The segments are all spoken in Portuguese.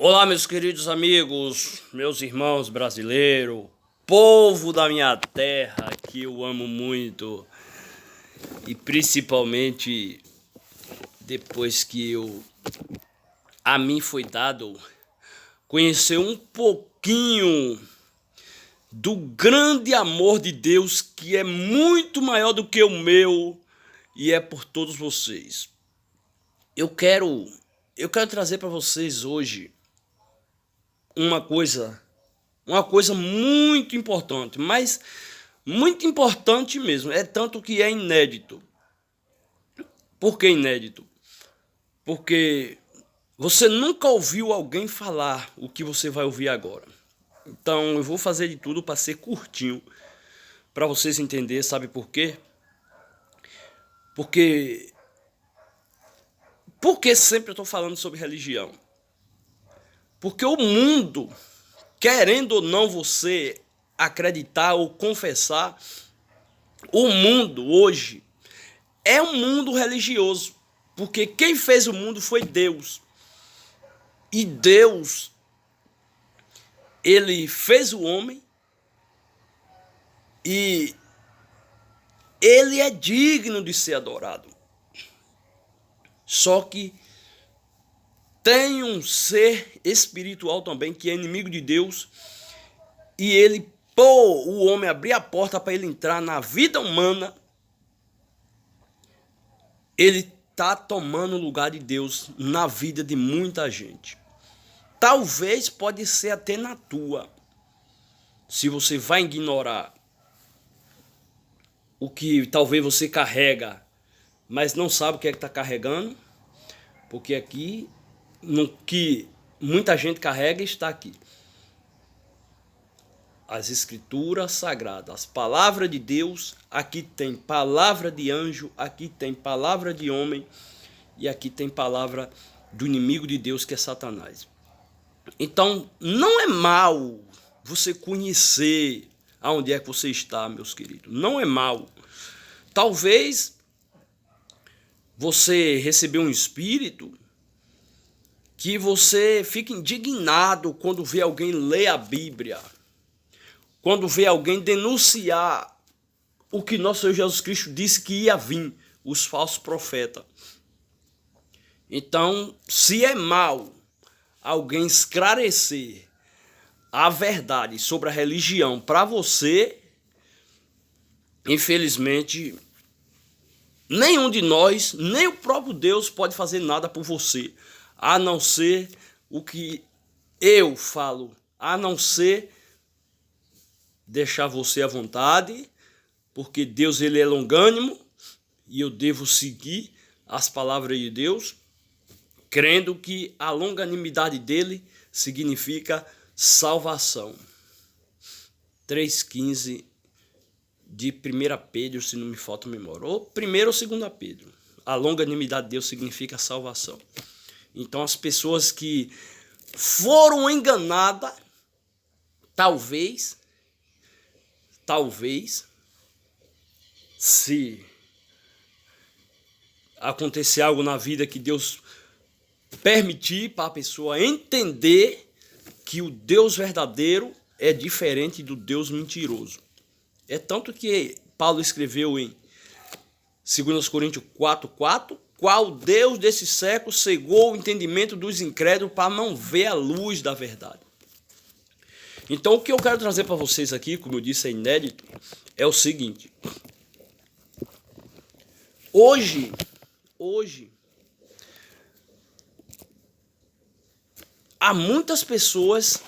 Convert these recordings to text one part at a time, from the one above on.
Olá, meus queridos amigos, meus irmãos brasileiros, povo da minha terra que eu amo muito, e principalmente depois que a mim foi dado conhecer um pouquinho do grande amor de Deus, que é muito maior do que o meu e é por todos vocês. Eu quero trazer para vocês hoje uma coisa muito importante, mas muito importante mesmo, é tanto que é inédito. Por que inédito? Porque você nunca ouviu alguém falar o que você vai ouvir agora. Então eu vou fazer de tudo para ser curtinho, para vocês entenderem, sabe por quê? Porque sempre eu estou falando sobre religião? Porque o mundo, querendo ou não você acreditar ou confessar, o mundo hoje é um mundo religioso, porque quem fez o mundo foi Deus. E Deus, ele fez o homem e ele é digno de ser adorado. Só que tem um ser espiritual também que é inimigo de Deus, e ele pôr o homem, abrir a porta para ele entrar na vida humana. Ele está tomando o lugar de Deus na vida de muita gente. Talvez pode ser até na tua. Se você vai ignorar o que talvez você carrega, mas não sabe o que é que está carregando, porque aqui, no que muita gente carrega, está aqui. As escrituras sagradas, as palavras de Deus, aqui tem palavra de anjo, aqui tem palavra de homem, e aqui tem palavra do inimigo de Deus, que é Satanás. Então, não é mal você conhecer aonde é que você está, meus queridos. Não é mal. Talvez você recebeu um espírito que você fica indignado quando vê alguém ler a Bíblia, quando vê alguém denunciar o que nosso Senhor Jesus Cristo disse que ia vir, os falsos profetas. Então, se é mal alguém esclarecer a verdade sobre a religião para você, infelizmente, nenhum de nós, nem o próprio Deus pode fazer nada por você, a não ser o que eu falo, a não ser deixar você à vontade, porque Deus, ele é longânimo e eu devo seguir as palavras de Deus, crendo que a longanimidade dele significa salvação. 3,15 de 1 Pedro, se não me falta a memória, ou 1 ou 2 Pedro. A longanimidade de Deus significa salvação. Então as pessoas que foram enganadas, talvez, se acontecer algo na vida que Deus permitir para a pessoa entender que o Deus verdadeiro é diferente do Deus mentiroso. É tanto que Paulo escreveu em 2 Coríntios 4,4, qual Deus desse século cegou o entendimento dos incrédulos para não ver a luz da verdade. Então o que eu quero trazer para vocês aqui, como eu disse, é inédito, é o seguinte. Hoje, há muitas pessoas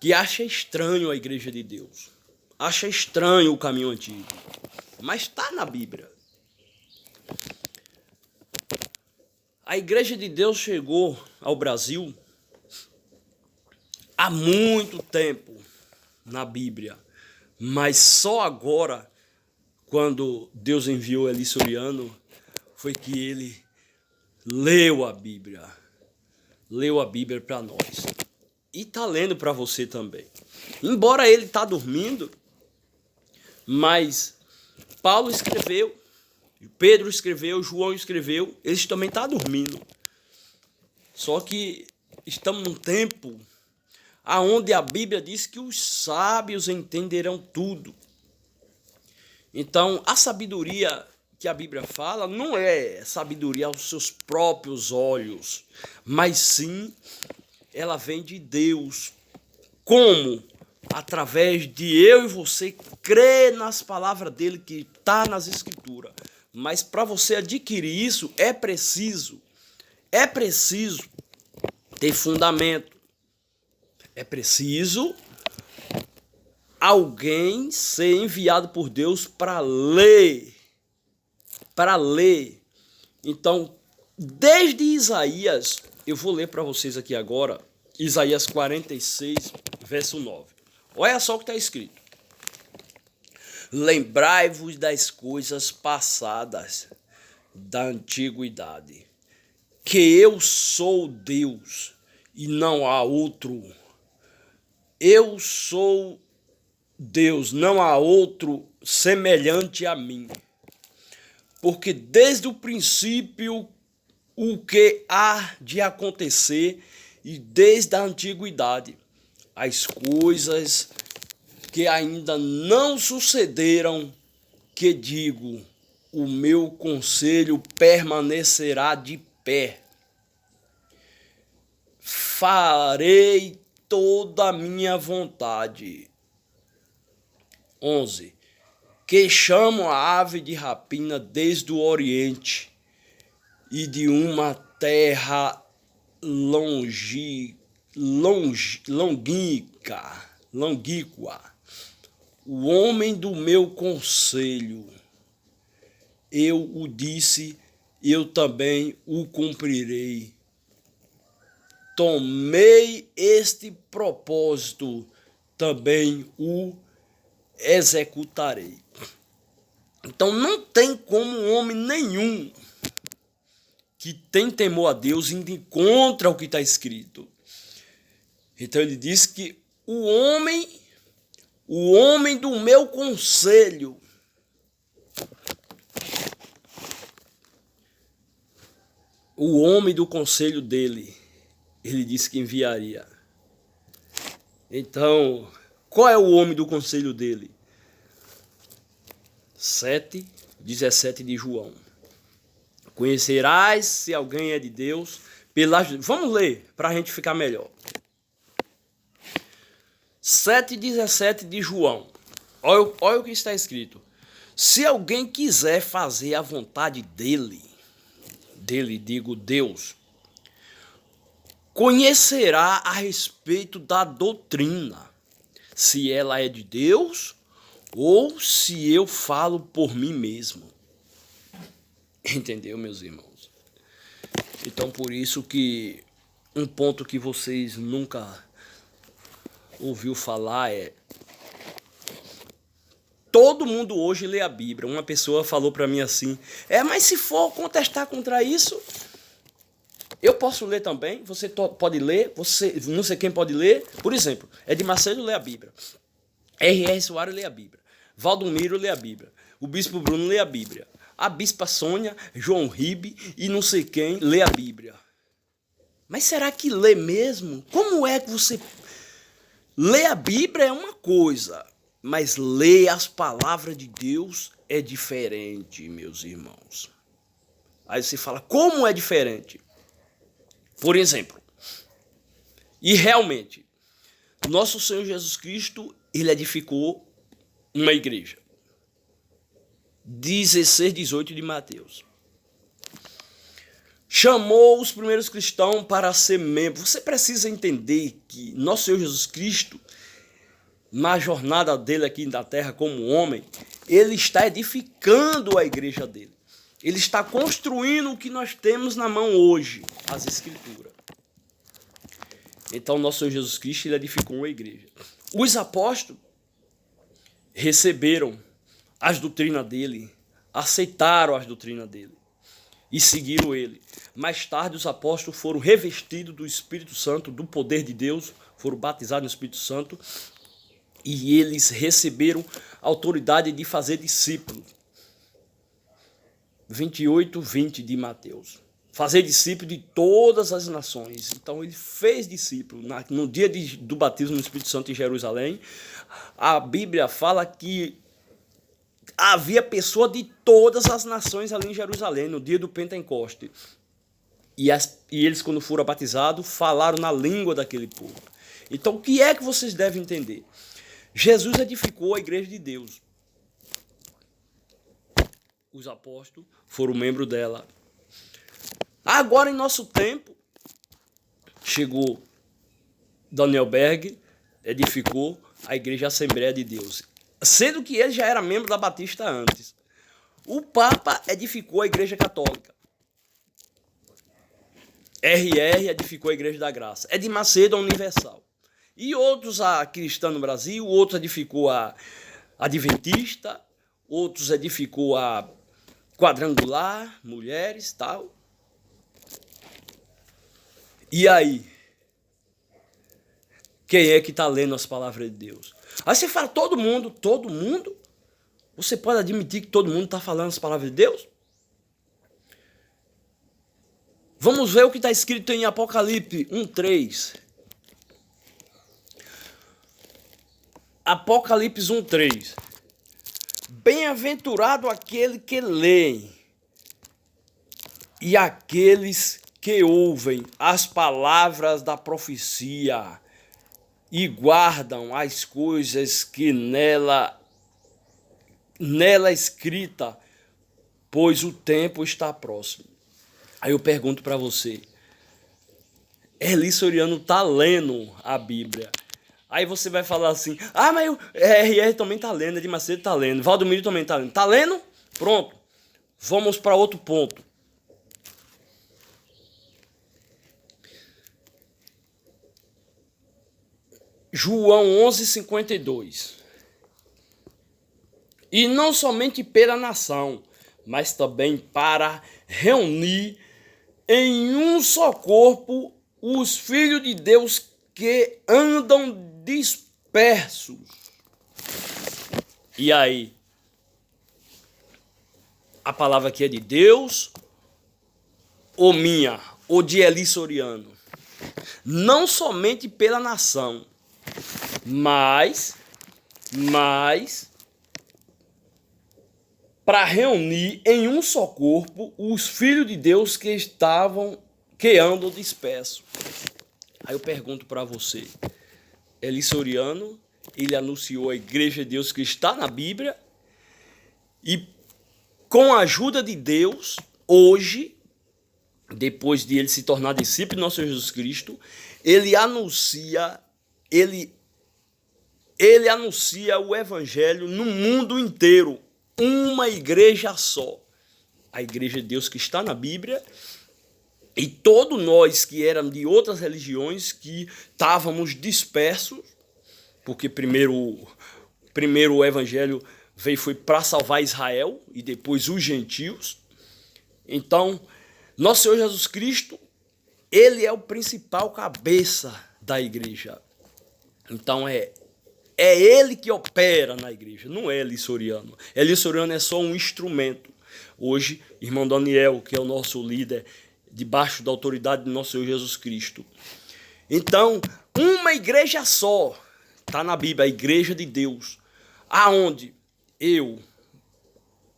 que acham estranho a igreja de Deus, acham estranho o caminho antigo, mas está na Bíblia. A igreja de Deus chegou ao Brasil há muito tempo na Bíblia, mas só agora, quando Deus enviou Eli Soriano, foi que ele leu a Bíblia para nós. E está lendo para você também. Embora ele está dormindo, mas Paulo escreveu, Pedro escreveu, João escreveu, eles também estão dormindo. Só que estamos num tempo aonde a Bíblia diz que os sábios entenderão tudo. Então, a sabedoria que a Bíblia fala não é sabedoria aos seus próprios olhos, mas sim ela vem de Deus. Como? Através de eu e você crer nas palavras dele que está nas Escrituras. Mas para você adquirir isso é preciso ter fundamento. É preciso alguém ser enviado por Deus para ler. Então, desde Isaías, eu vou ler para vocês aqui agora, Isaías 46, verso 9. Olha só o que está escrito. Lembrai-vos das coisas passadas da antiguidade, que eu sou Deus e não há outro. Eu sou Deus, não há outro semelhante a mim. Porque desde o princípio o que há de acontecer e desde a antiguidade as coisas que ainda não sucederam, que digo, o meu conselho permanecerá de pé. Farei toda a minha vontade. 11. Que chamo a ave de rapina desde o oriente e de uma terra longínqua. O homem do meu conselho, eu o disse, eu também o cumprirei. Tomei este propósito, também o executarei. Então não tem como homem nenhum que tem temor a Deus indo contra o que está escrito. Então ele diz que o homem do meu conselho, o homem do conselho dele, ele disse que enviaria. Então, qual é o homem do conselho dele? 7:17 de João. Conhecerás se alguém é de Deus pela... Vamos ler para a gente ficar melhor. 7:17 de João. Olha o que está escrito. Se alguém quiser fazer a vontade dele, digo Deus, conhecerá a respeito da doutrina, se ela é de Deus ou se eu falo por mim mesmo. Entendeu, meus irmãos? Então, por isso que um ponto que vocês nunca ouviu falar é: todo mundo hoje lê a Bíblia. Uma pessoa falou para mim assim: mas se for contestar contra isso, eu posso ler também, você pode ler, você não sei quem pode ler. Por exemplo, Edir Macedo lê a Bíblia, R.R. Soares lê a Bíblia, Valdomiro lê a Bíblia, o Bispo Bruno lê a Bíblia, a Bispa Sônia, João Ribe e não sei quem lê a Bíblia. Mas será que lê mesmo? Como é que você... Ler a Bíblia é uma coisa, mas ler as palavras de Deus é diferente, meus irmãos. Aí você fala, como é diferente? Por exemplo, e realmente, nosso Senhor Jesus Cristo, ele edificou uma igreja. 16:18 de Mateus. Chamou os primeiros cristãos para ser membro. Você precisa entender que nosso Senhor Jesus Cristo, na jornada dele aqui na terra como homem, ele está edificando a igreja dele. Ele está construindo o que nós temos na mão hoje, as Escrituras. Então, nosso Senhor Jesus Cristo, ele edificou uma igreja. Os apóstolos receberam as doutrinas dele, aceitaram as doutrinas dele e seguiram ele. Mais tarde, os apóstolos foram revestidos do Espírito Santo, do poder de Deus, foram batizados no Espírito Santo e eles receberam a autoridade de fazer discípulos. 28:20 de Mateus. fazer discípulo de todas as nações. Então ele fez discípulo. No dia do batismo no Espírito Santo em Jerusalém, a Bíblia fala que havia pessoa de todas as nações ali em Jerusalém, no dia do Pentecoste. E eles, quando foram batizados, falaram na língua daquele povo. Então, o que é que vocês devem entender? Jesus edificou a igreja de Deus. Os apóstolos foram membros dela. Agora, em nosso tempo, chegou Daniel Berg, edificou a Igreja Assembleia de Deus, sendo que ele já era membro da Batista antes. O Papa edificou a Igreja Católica. RR edificou a Igreja da Graça. Edir Macedo a Universal. E outros a Cristã no Brasil, outros edificou a Adventista, outros edificou a Quadrangular, Mulheres, tal. E aí? Quem é que está lendo as palavras de Deus? Aí você fala, todo mundo? Você pode admitir que todo mundo está falando as palavras de Deus? Vamos ver o que está escrito em Apocalipse 1:3. Apocalipse 1:3. Bem-aventurado aquele que lê e aqueles que ouvem as palavras da profecia e guardam as coisas que nela escrita, pois o tempo está próximo. Aí eu pergunto para você, Eli Soriano está lendo a Bíblia? Aí você vai falar assim, mas o RR também está lendo, Edir Macedo está lendo, Valdomiro também está lendo. Está lendo? Pronto. Vamos para outro ponto. João 11:52. E não somente pela nação, mas também para reunir em um só corpo os filhos de Deus que andam dispersos. E aí? A palavra aqui é de Deus ou minha? Ou de Eli Soriano? Não somente pela nação, mas para reunir em um só corpo os filhos de Deus que andam dispersos. Aí eu pergunto para você, Eli Soriano, ele anunciou a Igreja de Deus que está na Bíblia e com a ajuda de Deus, hoje, depois de ele se tornar discípulo de nosso Senhor Jesus Cristo, ele anuncia o Evangelho no mundo inteiro. Uma igreja só. A Igreja de Deus que está na Bíblia. E todos nós que éramos de outras religiões, que estávamos dispersos, porque primeiro o Evangelho foi para salvar Israel e depois os gentios. Então, nosso Senhor Jesus Cristo, ele é o principal cabeça da igreja. Então é ele que opera na igreja, não é Eli Soriano. Eli Soriano é só um instrumento. Hoje, irmão Daniel, que é o nosso líder, debaixo da autoridade de nosso Senhor Jesus Cristo. Então, uma igreja só, está na Bíblia, a Igreja de Deus, aonde eu,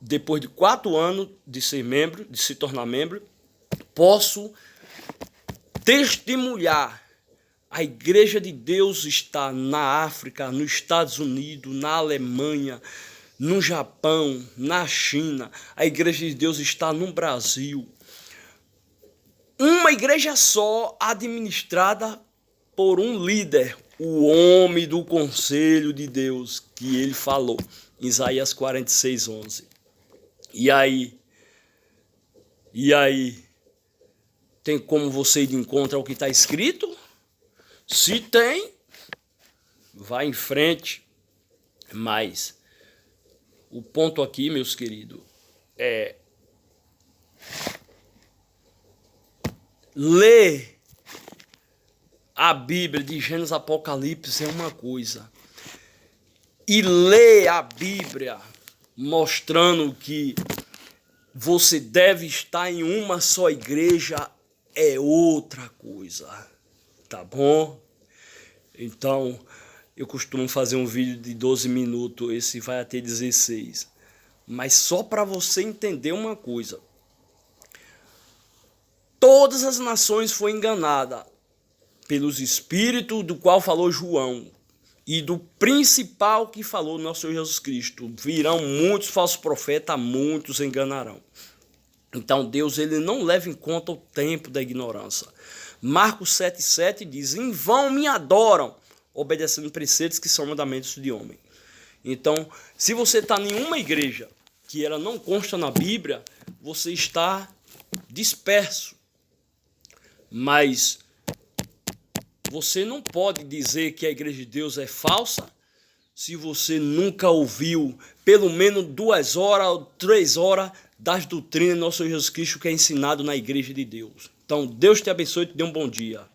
depois de 4 anos de ser membro, de se tornar membro, posso testemunhar. A Igreja de Deus está na África, nos Estados Unidos, na Alemanha, no Japão, na China. A Igreja de Deus está no Brasil. Uma igreja só, administrada por um líder, o homem do conselho de Deus, que ele falou, em Isaías 46:11. E aí? Tem como você ir de encontro ao que está escrito? Se tem, vai em frente. Mas o ponto aqui, meus queridos, é ler a Bíblia de Gênesis Apocalipse é uma coisa. E ler a Bíblia mostrando que você deve estar em uma só igreja, é outra coisa, tá bom? Então, eu costumo fazer um vídeo de 12 minutos, esse vai até 16. Mas só para você entender uma coisa. Todas as nações foram enganadas pelos espíritos do qual falou João e do principal que falou nosso Senhor Jesus Cristo. Virão muitos falsos profetas, muitos enganarão. Então Deus ele não leva em conta o tempo da ignorância. Marcos 7,7 diz: em vão me adoram, obedecendo preceitos que são mandamentos de homem. Então, se você está em uma igreja que ela não consta na Bíblia, você está disperso. Mas você não pode dizer que a igreja de Deus é falsa se você nunca ouviu pelo menos 2 horas ou 3 horas das doutrinas do nosso Jesus Cristo que é ensinado na igreja de Deus. Então, Deus te abençoe e te dê um bom dia.